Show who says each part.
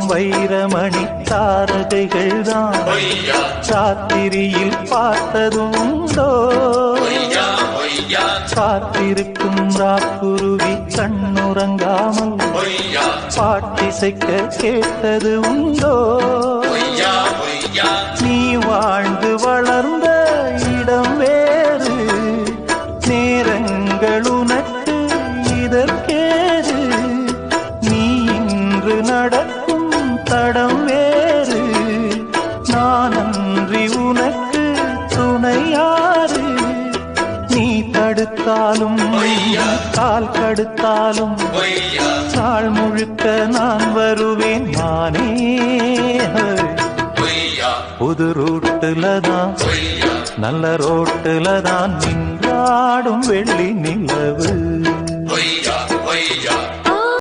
Speaker 1: வைரமணி தாரகைகள் தான் ராத்திரியில் பார்த்ததுண்டோ காத்திருக்கும் ராக்குருவி கண்ணுறங்காமல் பாட்டிசைக்க கேட்டது உண்டோ நீ வாழ்ந்து வளர்ந்த இடம் வேறு நேரங்கள் உனக்கு இதற்கேது நீ இன்று நடக்கும் தடம் வேறு நான் அன்றி உனக்கு துணையாறு நீ தடுத்தாலும் கால் கடுத்தாலும் நாள் முழுக்க நான் வருவேன் நானே புது ரூட்டுலதான் நல்ல ரோட்டுலதான் நின்றாடும் வெள்ளி நிலவு